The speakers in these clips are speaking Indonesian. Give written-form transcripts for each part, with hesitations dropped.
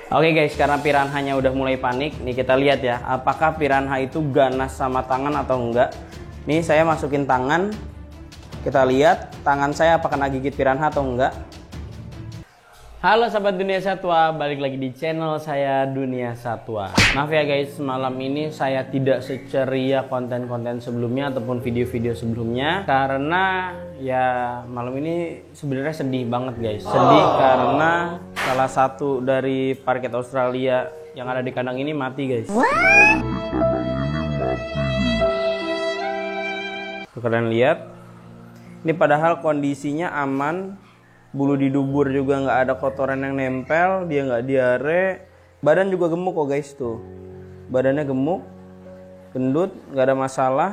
Oke guys, karena piranhanya udah mulai panik, nih kita lihat ya, apakah piranha itu ganas sama tangan atau enggak. Nih saya masukin tangan, kita lihat tangan saya apakah kena gigit piranha atau enggak. Halo sahabat Dunia Satwa, balik lagi di channel saya Dunia Satwa. Maaf ya guys, malam ini saya tidak seceria konten-konten sebelumnya ataupun video-video sebelumnya, karena ya malam ini sebenarnya sedih banget guys. Sedih karena salah satu dari parkit Australia yang ada di kandang ini mati guys. Kalian lihat, ini padahal kondisinya aman, bulu di dubur juga nggak ada kotoran yang nempel, dia nggak diare, badan juga gemuk kok guys tuh, badannya gemuk, gendut, nggak ada masalah.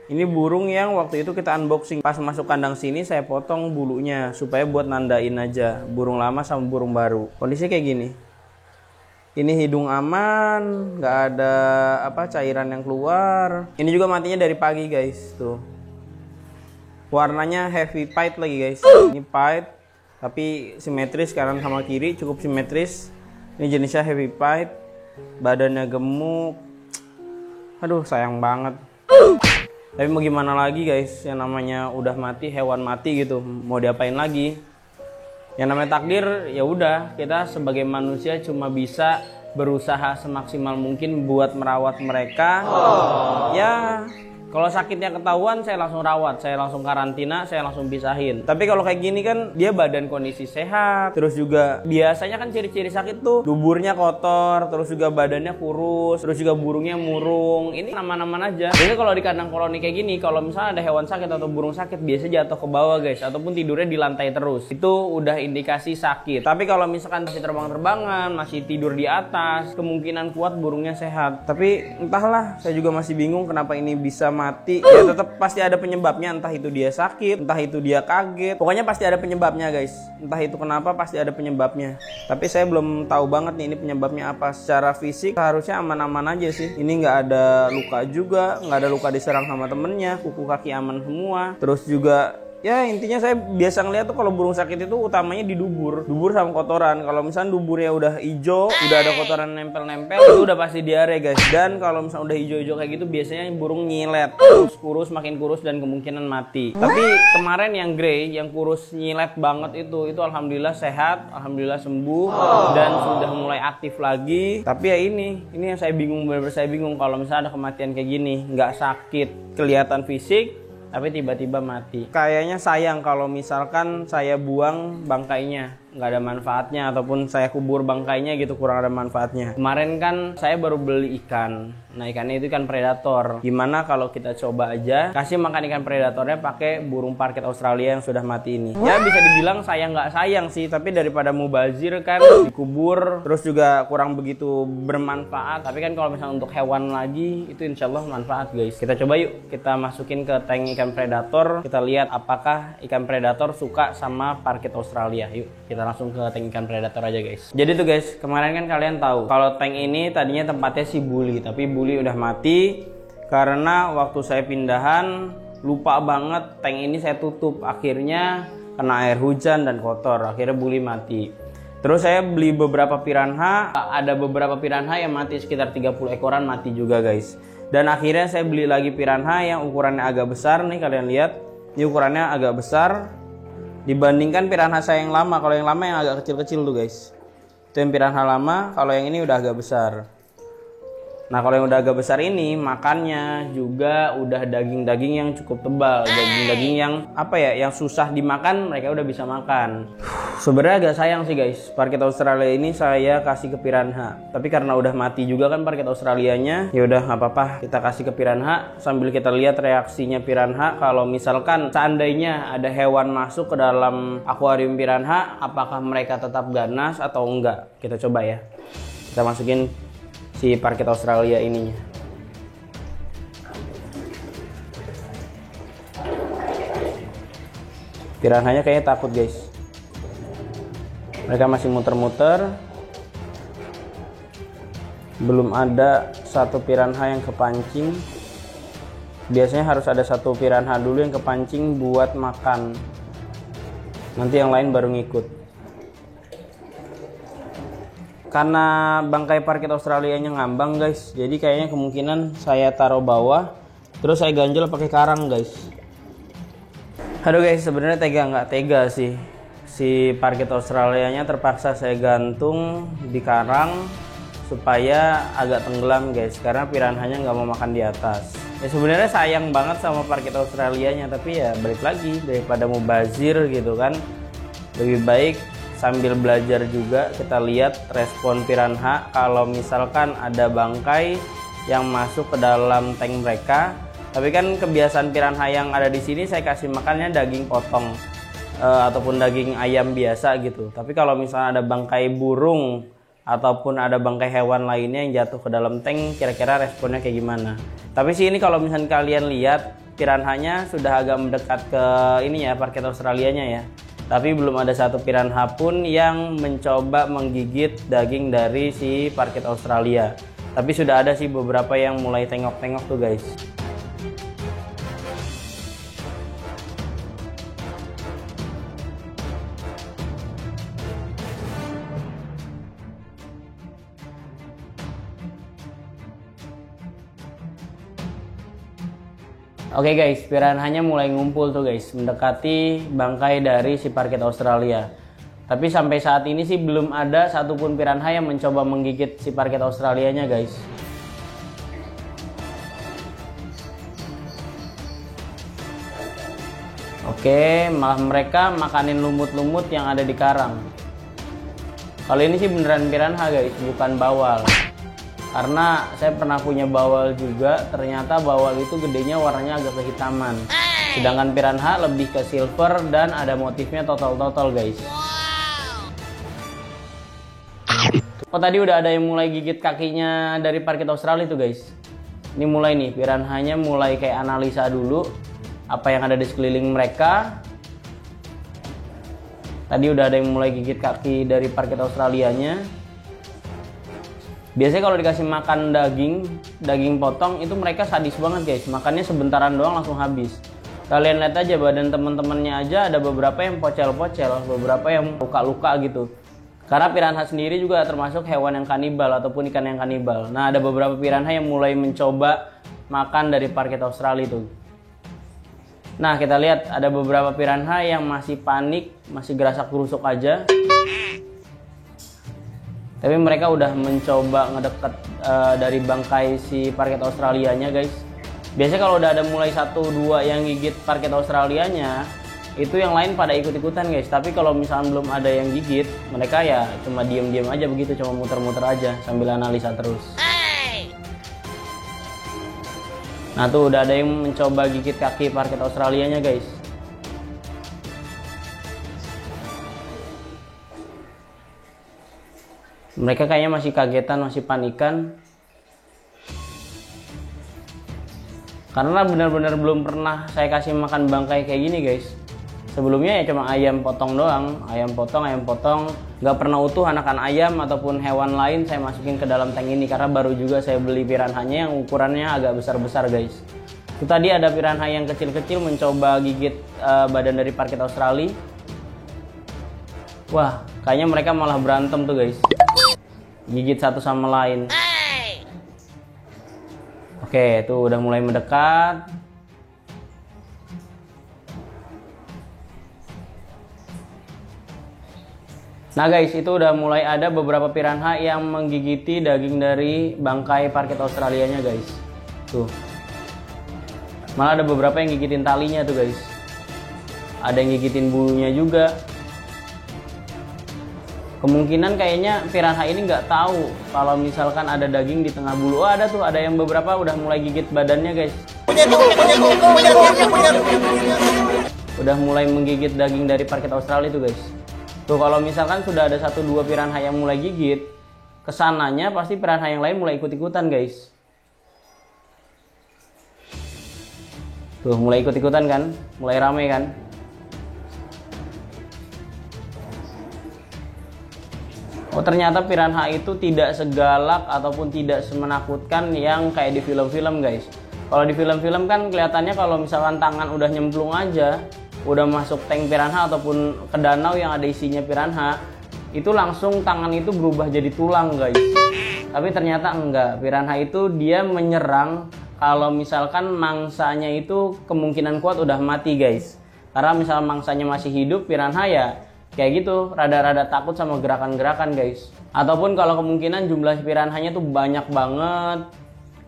Ini burung yang waktu itu kita unboxing, pas masuk kandang sini saya potong bulunya supaya buat nandain aja burung lama sama burung baru. Kondisinya kayak gini. Ini hidung aman, nggak ada cairan yang keluar. Ini juga matinya dari pagi guys tuh. Warnanya heavy pied lagi guys. Ini pied tapi simetris kanan sama kiri, cukup simetris. Ini jenisnya heavy pied, badannya gemuk. Aduh sayang banget. Tapi mau gimana lagi guys, yang namanya udah mati, hewan mati gitu, mau diapain lagi? Yang namanya takdir, ya udah, kita sebagai manusia cuma bisa berusaha semaksimal mungkin buat merawat mereka. Ya kalau sakitnya ketahuan, saya langsung rawat, saya langsung karantina, saya langsung pisahin. Tapi kalau kayak gini kan dia badan kondisi sehat, terus juga biasanya kan ciri-ciri sakit tuh duburnya kotor, terus juga badannya kurus, terus juga burungnya murung. Ini aman-aman aja. Jadi kalau di kandang koloni kayak gini, kalau misalnya ada hewan sakit atau burung sakit, biasanya jatuh ke bawah guys, ataupun tidurnya di lantai terus. Itu udah indikasi sakit. Tapi kalau misalkan masih terbang-terbangan, masih tidur di atas, kemungkinan kuat burungnya sehat. Tapi entahlah, saya juga masih bingung kenapa ini bisa mati. Ya tetap pasti ada penyebabnya, entah itu dia sakit, entah itu dia kaget, pokoknya pasti ada penyebabnya guys. Entah itu kenapa, pasti ada penyebabnya. Tapi saya belum tahu banget nih ini penyebabnya apa. Secara fisik harusnya aman-aman aja sih. Ini nggak ada luka juga, nggak ada luka diserang sama temennya, kuku kaki aman semua. Terus juga ya intinya saya biasa ngeliat tuh kalau burung sakit itu utamanya di dubur sama kotoran. Kalau misalnya duburnya udah hijau, udah ada kotoran nempel-nempel, itu udah pasti diare guys. Dan kalau misalnya udah hijau-hijau kayak gitu, biasanya burung nyilet, terus kurus, makin kurus dan kemungkinan mati. Tapi kemarin yang grey, yang kurus nyilet banget itu alhamdulillah sehat, alhamdulillah sembuh dan sudah mulai aktif lagi. Tapi ya ini yang saya bingung, bener-bener saya bingung kalau misalnya ada kematian kayak gini, nggak sakit, kelihatan fisik, tapi tiba-tiba mati. Kayaknya sayang kalau misalkan saya buang bangkainya, nggak ada manfaatnya, ataupun saya kubur bangkainya gitu, kurang ada manfaatnya. Kemarin kan saya baru beli ikan. Nah ikannya itu ikan predator. Gimana kalau kita coba aja kasih makan ikan predatornya pakai burung parkit Australia yang sudah mati ini? Ya bisa dibilang sayang nggak sayang sih, tapi daripada mubazir kan dikubur, terus juga kurang begitu bermanfaat. Tapi kan kalau misalnya untuk hewan lagi, itu insya Allah manfaat guys. Kita coba yuk, kita masukin ke tank ikan predator. Kita lihat apakah ikan predator suka sama parkit Australia. Yuk kita langsung ke tank ikan predator aja guys. Jadi tuh guys, kemarin kan kalian tahu kalau tank ini tadinya tempatnya si Bully, tapi Bully udah mati karena waktu saya pindahan lupa banget tank ini saya tutup. Akhirnya kena air hujan dan kotor, akhirnya Bully mati. Terus saya beli beberapa piranha, ada beberapa piranha yang mati, sekitar 30 ekoran mati juga guys. Dan akhirnya saya beli lagi piranha yang ukurannya agak besar nih, kalian lihat. Ini ukurannya agak besar dibandingkan piranha saya yang lama. Kalau yang lama yang agak kecil-kecil tuh guys, itu yang piranha lama. Kalau yang ini udah agak besar. Nah kalau yang udah agak besar ini makannya juga udah daging-daging yang cukup tebal, daging-daging yang yang susah dimakan mereka udah bisa makan. Sebenarnya agak sayang sih guys, parkit Australia ini saya kasih ke piranha. Tapi karena udah mati juga kan parkit Australianya, ya udah nggak apa-apa, kita kasih ke piranha sambil kita lihat reaksinya piranha. Kalau misalkan seandainya ada hewan masuk ke dalam akuarium piranha, apakah mereka tetap ganas atau enggak? Kita coba ya. Kita masukin si parkit Australia ininya. Piranhanya kayaknya takut guys. Mereka masih muter-muter. Belum ada satu piranha yang kepancing. Biasanya harus ada satu piranha dulu yang kepancing buat makan. Nanti yang lain baru ngikut. karena bangkai parkit Australianya ngambang guys, jadi kayaknya kemungkinan saya taruh bawah terus saya ganjel pakai karang guys. Aduh guys, sebenarnya tega nggak tega sih, si parkit Australianya terpaksa saya gantung di karang supaya agak tenggelam guys, karena piranhanya nggak mau makan di atas. Ya sebenarnya sayang banget sama parkit Australianya, tapi ya balik lagi, daripada mubazir gitu kan, lebih baik sambil belajar juga kita lihat respon piranha kalau misalkan ada bangkai yang masuk ke dalam tank mereka. Tapi kan kebiasaan piranha yang ada di sini saya kasih makannya daging potong ataupun daging ayam biasa gitu. Tapi kalau misalnya ada bangkai burung ataupun ada bangkai hewan lainnya yang jatuh ke dalam tank, kira-kira responnya kayak gimana? Tapi sih ini kalau misalnya kalian lihat piranhanya sudah agak mendekat ke ini ya, parkit Australianya ya. Tapi belum ada satu piranha pun yang mencoba menggigit daging dari si parkit Australia. Tapi sudah ada sih beberapa yang mulai tengok-tengok tuh guys. Oke guys, piranhanya mulai ngumpul tuh guys, mendekati bangkai dari si parkit Australia. Tapi sampai saat ini sih belum ada satupun piranha yang mencoba menggigit si parkit Australianya guys. Oke, malah mereka makanin lumut-lumut yang ada di karang. Kalau ini sih beneran piranha guys, bukan bawal. Karena saya pernah punya bawal juga, ternyata bawal itu gedenya warnanya agak kehitaman. Sedangkan piranha lebih ke silver dan ada motifnya total guys. Oh tadi udah ada yang mulai gigit kakinya dari parkit Australia tuh guys. Ini mulai nih, piranhanya mulai kayak analisa dulu apa yang ada di sekeliling mereka. Tadi udah ada yang mulai gigit kaki dari parkit Australianya. Biasanya kalau dikasih makan daging potong itu mereka sadis banget guys, makannya sebentaran doang langsung habis. Kalian lihat aja badan teman-temannya aja ada beberapa yang pocel-pocel, beberapa yang luka-luka gitu. Karena piranha sendiri juga termasuk hewan yang kanibal ataupun ikan yang kanibal. Nah ada beberapa piranha yang mulai mencoba makan dari parkit Australia tuh. Nah kita lihat ada beberapa piranha yang masih panik, masih gerasak-gerusuk aja. Tapi mereka udah mencoba ngedeket dari bangkai si parkit Australianya guys. Biasanya kalau udah ada mulai 1-2 yang gigit parkit Australianya, itu yang lain pada ikut-ikutan guys. Tapi kalau misalnya belum ada yang gigit, mereka ya cuma diem-diem aja begitu, cuma muter-muter aja sambil analisa terus. Nah tuh udah ada yang mencoba gigit kaki parkit Australianya guys. Mereka kayaknya masih kagetan, masih panikan. Karena benar-benar belum pernah saya kasih makan bangkai kayak gini guys. Sebelumnya ya cuma ayam potong doang, ayam potong. Nggak pernah utuh anakan ayam ataupun hewan lain saya masukin ke dalam tank ini. Karena baru juga saya beli piranhanya yang ukurannya agak besar-besar guys. Itu tadi ada piranha yang kecil-kecil mencoba gigit badan dari parkit Australia. Wah, kayaknya mereka malah berantem tuh guys. Gigit satu sama lain. Oke, tuh udah mulai mendekat. Nah guys, itu udah mulai ada beberapa piranha yang menggigiti daging dari bangkai parkit Australianya guys. Tuh. Malah ada beberapa yang gigitin talinya tuh guys. Ada yang gigitin bulunya juga. Kemungkinan kayaknya piranha ini nggak tahu kalau misalkan ada daging di tengah bulu. Oh ada tuh, ada yang beberapa udah mulai gigit badannya guys. Udah mulai menggigit daging dari parkit Australia tuh guys. Tuh kalau misalkan sudah ada 1-2 piranha yang mulai gigit, kesananya pasti piranha yang lain mulai ikut-ikutan guys. Tuh mulai ikut-ikutan kan, mulai rame kan. Oh ternyata piranha itu tidak segalak ataupun tidak semenakutkan yang kayak di film-film guys. Kalau di film-film kan kelihatannya kalau misalkan tangan udah nyemplung aja, udah masuk tank piranha ataupun ke danau yang ada isinya piranha, itu langsung tangan itu berubah jadi tulang guys. Tapi ternyata enggak, piranha itu dia menyerang kalau misalkan mangsanya itu kemungkinan kuat udah mati guys. Karena misal mangsanya masih hidup, piranha ya kayak gitu, rada-rada takut sama gerakan-gerakan guys. Ataupun kalau kemungkinan jumlah piranhanya tuh banyak banget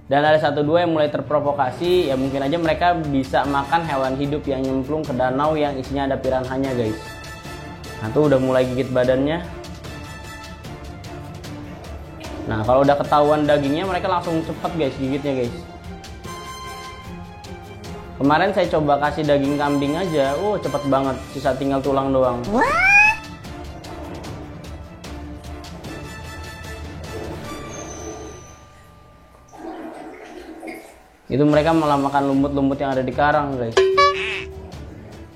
dan ada satu dua yang mulai terprovokasi, ya mungkin aja mereka bisa makan hewan hidup yang nyemplung ke danau yang isinya ada piranhanya guys. Nah tuh udah mulai gigit badannya. Nah kalau udah ketahuan dagingnya, mereka langsung cepet guys gigitnya guys. Kemarin saya coba kasih daging kambing aja, cepet banget, sisa tinggal tulang doang. Itu mereka malah makan lumut-lumut yang ada di karang guys.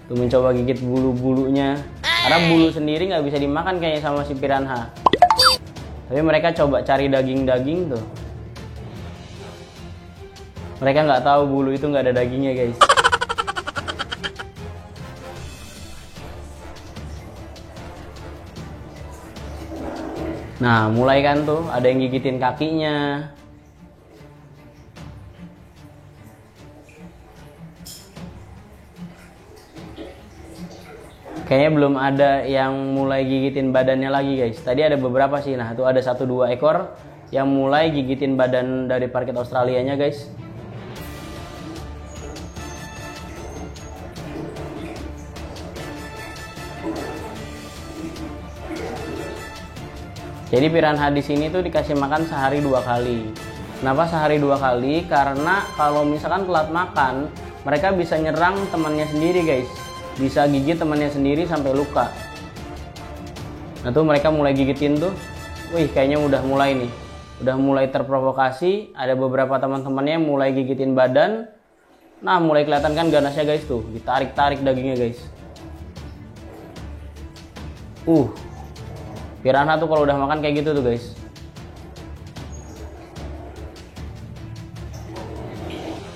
Tuh mencoba gigit bulu-bulunya, karena bulu sendiri nggak bisa dimakan kayaknya sama si piranha. Tapi mereka coba cari daging-daging tuh. Mereka nggak tahu bulu itu nggak ada dagingnya guys. Nah mulai kan tuh ada yang gigitin kakinya. Kayaknya belum ada yang mulai gigitin badannya lagi guys. Tadi ada beberapa sih. Nah tuh ada 1-2 ekor yang mulai gigitin badan dari parkit Australianya guys. Jadi piranha di sini tuh dikasih makan sehari 2 kali. Kenapa sehari 2 kali? Karena kalau misalkan telat makan, mereka bisa nyerang temannya sendiri guys. Bisa gigit temannya sendiri sampai luka. Nah tuh mereka mulai gigitin tuh. Wih kayaknya udah mulai nih. Udah mulai terprovokasi. Ada beberapa teman-temannya mulai gigitin badan. Nah mulai kelihatan kan ganasnya guys tuh. Ditarik-tarik dagingnya guys. Piranha tuh kalau udah makan kayak gitu tuh guys.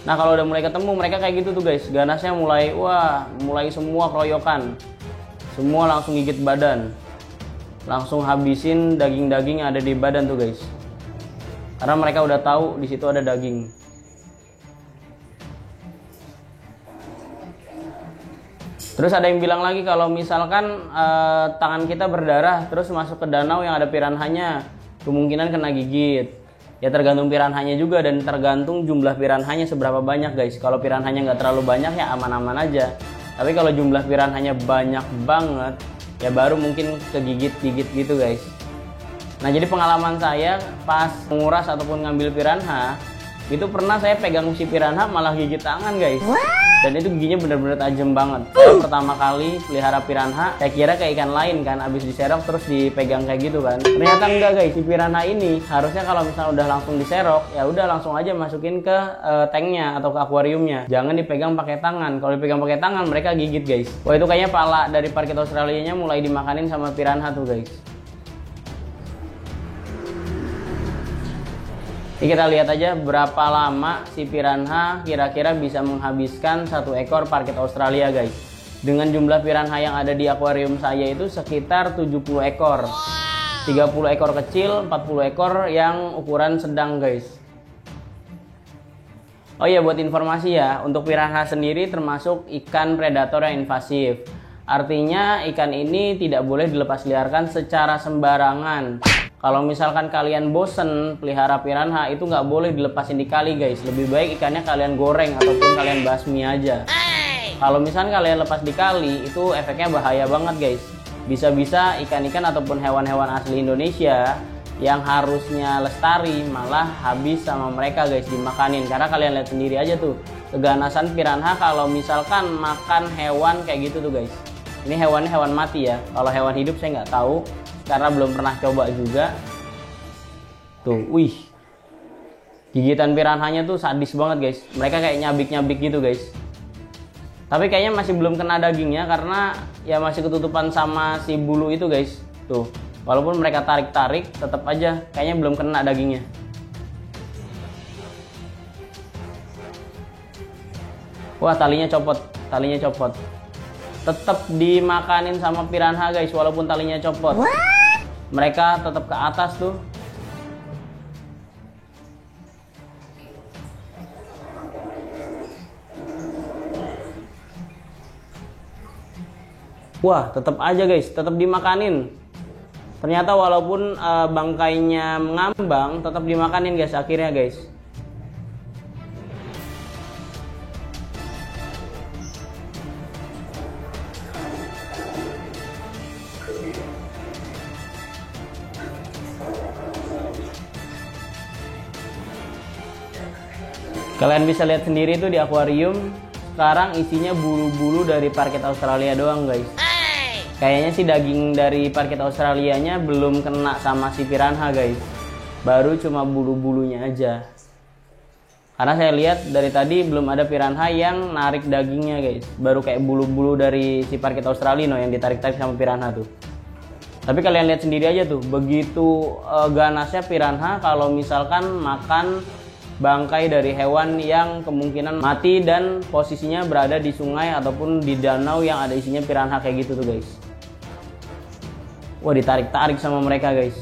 Nah kalau udah mulai ketemu mereka kayak gitu tuh guys. Ganasnya mulai, mulai semua keroyokan. Semua langsung gigit badan. Langsung habisin daging-daging yang ada di badan tuh guys. Karena mereka udah tahu di situ ada daging. Terus ada yang bilang lagi kalau misalkan tangan kita berdarah terus masuk ke danau yang ada piranhanya, kemungkinan kena gigit. Ya tergantung piranhanya juga dan tergantung jumlah piranhanya seberapa banyak guys. Kalau piranhanya nggak terlalu banyak ya aman-aman aja. Tapi kalau jumlah piranhanya banyak banget ya baru mungkin kegigit-gigit gitu guys. Nah jadi pengalaman saya pas menguras ataupun ngambil piranha, itu pernah saya pegang si piranha malah gigit tangan guys. Dan itu giginya bener-bener tajam banget. Saya pertama kali pelihara piranha, saya kira kayak ikan lain kan, abis diserok terus dipegang kayak gitu kan. Ternyata enggak guys, si piranha ini harusnya kalau misalnya udah langsung diserok, ya udah langsung aja masukin ke tanknya atau ke akuariumnya. Jangan dipegang pakai tangan. Kalau dipegang pakai tangan mereka gigit guys. Wah itu kayaknya pala dari parkit Australianya mulai dimakanin sama piranha tuh guys. Ini kita lihat aja berapa lama si piranha kira-kira bisa menghabiskan 1 ekor parkit Australia guys. Dengan jumlah piranha yang ada di akuarium saya itu sekitar 70 ekor. 30 ekor kecil, 40 ekor yang ukuran sedang guys. Oh iya buat informasi ya, untuk piranha sendiri termasuk ikan predator yang invasif. Artinya ikan ini tidak boleh dilepas liarkan secara sembarangan. Kalau misalkan kalian bosen pelihara piranha itu nggak boleh dilepasin di kali guys. Lebih baik ikannya kalian goreng ataupun kalian basmi aja. Kalau misalkan kalian lepas di kali itu efeknya bahaya banget guys. Bisa-bisa ikan-ikan ataupun hewan-hewan asli Indonesia yang harusnya lestari malah habis sama mereka guys, dimakanin. Karena kalian lihat sendiri aja tuh keganasan piranha kalau misalkan makan hewan kayak gitu tuh guys. Ini hewannya hewan mati ya. Kalau hewan hidup saya nggak tahu karena belum pernah coba juga. Tuh, wih. Gigitan piranhanya tuh sadis banget guys. Mereka kayak nyabik-nyabik gitu guys. Tapi kayaknya masih belum kena dagingnya karena ya masih ketutupan sama si bulu itu guys. Tuh, walaupun mereka tarik-tarik tetap aja kayaknya belum kena dagingnya. Wah, talinya copot, talinya copot. Tetap dimakanin sama piranha guys walaupun talinya copot. mereka tetap ke atas tuh. Wah, tetap aja guys, tetap dimakanin. Ternyata walaupun bangkainya mengambang, tetap dimakanin guys akhirnya guys. Kalian bisa lihat sendiri tuh di akuarium, sekarang isinya bulu-bulu dari parkit Australia doang guys. Kayaknya sih daging dari parkit Australianya belum kena sama si piranha guys. Baru cuma bulu-bulunya aja. Karena saya lihat dari tadi belum ada piranha yang narik dagingnya guys. Baru kayak bulu-bulu dari si parkit Australia yang ditarik-tarik sama piranha tuh. Tapi kalian lihat sendiri aja tuh, begitu ganasnya piranha kalau misalkan makan bangkai dari hewan yang kemungkinan mati dan posisinya berada di sungai ataupun di danau yang ada isinya piranha kayak gitu tuh guys. Wah, ditarik-tarik sama mereka guys.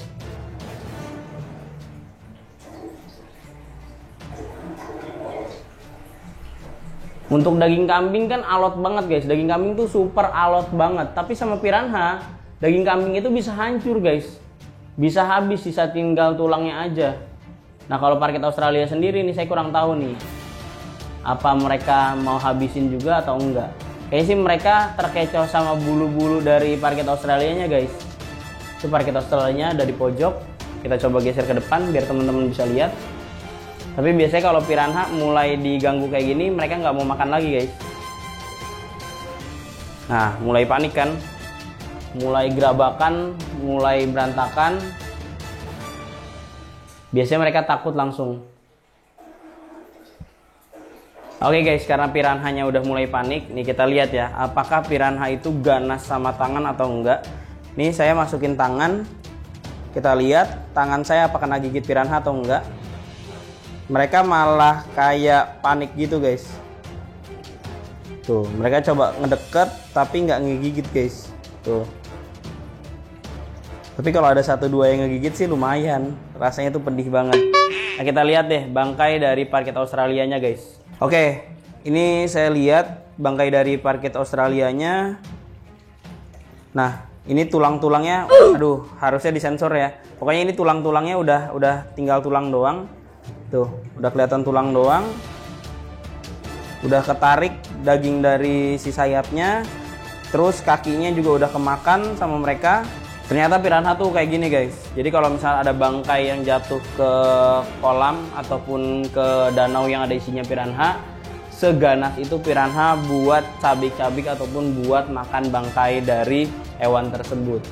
Untuk daging kambing kan alot banget guys. Daging kambing tuh super alot banget. Tapi sama piranha, daging kambing itu bisa hancur guys. Bisa habis, sisa tinggal tulangnya aja. Nah kalau parkit Australia sendiri nih saya kurang tahu nih. Apa mereka mau habisin juga atau enggak. Kayaknya sih mereka terkecoh sama bulu-bulu dari parkit Australianya guys. Itu parkit Australianya ada di pojok. Kita coba geser ke depan biar teman-teman bisa lihat. Tapi biasanya kalau piranha mulai diganggu kayak gini, mereka nggak mau makan lagi guys. Nah, mulai panik kan, mulai gerabakan, mulai berantakan. Biasanya mereka takut langsung. Oke guys, karena piranhanya udah mulai panik, nih kita lihat ya, apakah piranha itu ganas sama tangan atau enggak. Nih saya masukin tangan, kita lihat tangan saya apakah kena gigit piranha atau enggak. Mereka malah kayak panik gitu guys. Tuh, mereka coba ngedeket tapi nggak ngegigit guys. Tuh. Tapi kalau ada 1-2 yang ngegigit sih lumayan. Rasanya tuh pedih banget. Nah kita lihat deh bangkai dari parkit Australianya guys. Oke, ini saya lihat bangkai dari parkit Australianya. Nah, ini tulang-tulangnya, aduh, harusnya disensor ya. Pokoknya ini tulang-tulangnya udah tinggal tulang doang. Tuh, udah kelihatan tulang doang. Udah ketarik daging dari si sayapnya. Terus kakinya juga udah kemakan sama mereka. Ternyata piranha tuh kayak gini guys. Jadi kalau misalnya ada bangkai yang jatuh ke kolam ataupun ke danau yang ada isinya piranha, seganas itu piranha buat cabik-cabik ataupun buat makan bangkai dari hewan tersebut.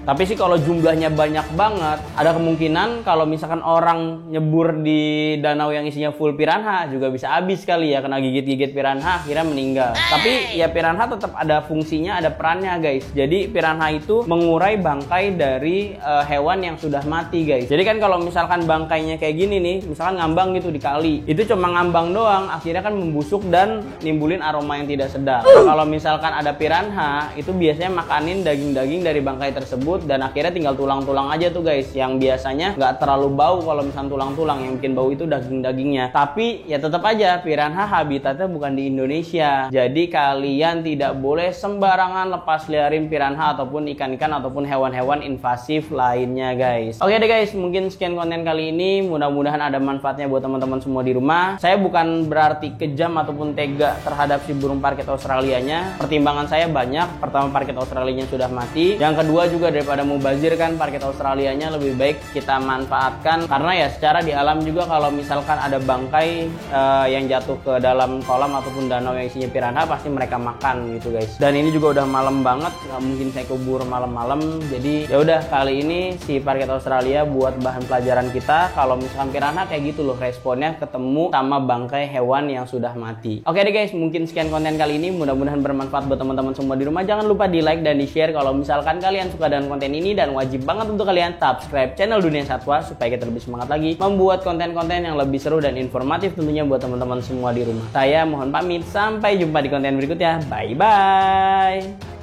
Tapi sih kalau jumlahnya banyak banget, ada kemungkinan kalau misalkan orang nyebur di danau yang isinya full piranha juga bisa habis kali ya, kena gigit-gigit piranha akhirnya meninggal. Tapi ya piranha tetap ada fungsinya, ada perannya guys. Jadi piranha itu mengurai bangkai dari hewan yang sudah mati guys. Jadi kan kalau misalkan bangkainya kayak gini nih, misalkan ngambang gitu di kali, itu cuma ngambang doang, akhirnya kan membusuk dan nimbulin aroma yang tidak sedap. Nah, kalau misalkan ada piranha, itu biasanya makanin daging-daging dari bangkai tersebut dan akhirnya tinggal tulang-tulang aja tuh guys, yang biasanya nggak terlalu bau. Kalau misalnya tulang-tulang yang bikin bau itu daging-dagingnya. Tapi ya tetap aja piranha habitatnya bukan di Indonesia, jadi kalian tidak boleh sembarangan lepas liarin piranha ataupun ikan-ikan ataupun hewan-hewan invasif lainnya guys. Oke deh guys, mungkin sekian konten kali ini, mudah-mudahan ada manfaatnya buat teman-teman semua di rumah. Saya bukan berarti kejam ataupun tega terhadap si burung parkit Australianya. Pertimbangan saya banyak. Pertama, parkit Australianya sudah mati. Yang kedua juga daripada mubazir kan parkit Australianya, lebih baik kita manfaatkan, karena ya secara di alam juga kalau misalkan ada bangkai yang jatuh ke dalam kolam ataupun danau yang isinya piranha, pasti mereka makan gitu guys. Dan ini juga udah malam banget, nggak mungkin saya kubur malam-malam. Jadi ya udah, kali ini si parkit Australia buat bahan pelajaran kita. Kalau misalkan piranha kayak gitu loh responnya ketemu sama bangkai hewan yang sudah mati. Oke deh guys, mungkin sekian konten kali ini, mudah-mudahan bermanfaat buat teman-teman semua di rumah. Jangan lupa di like dan di share kalau misalkan kalian suka dengan konten ini, dan wajib banget untuk kalian subscribe channel Dunia Satwa supaya kita lebih semangat lagi membuat konten-konten yang lebih seru dan informatif tentunya buat teman-teman semua di rumah. Saya mohon pamit, sampai jumpa di konten berikutnya. Bye bye.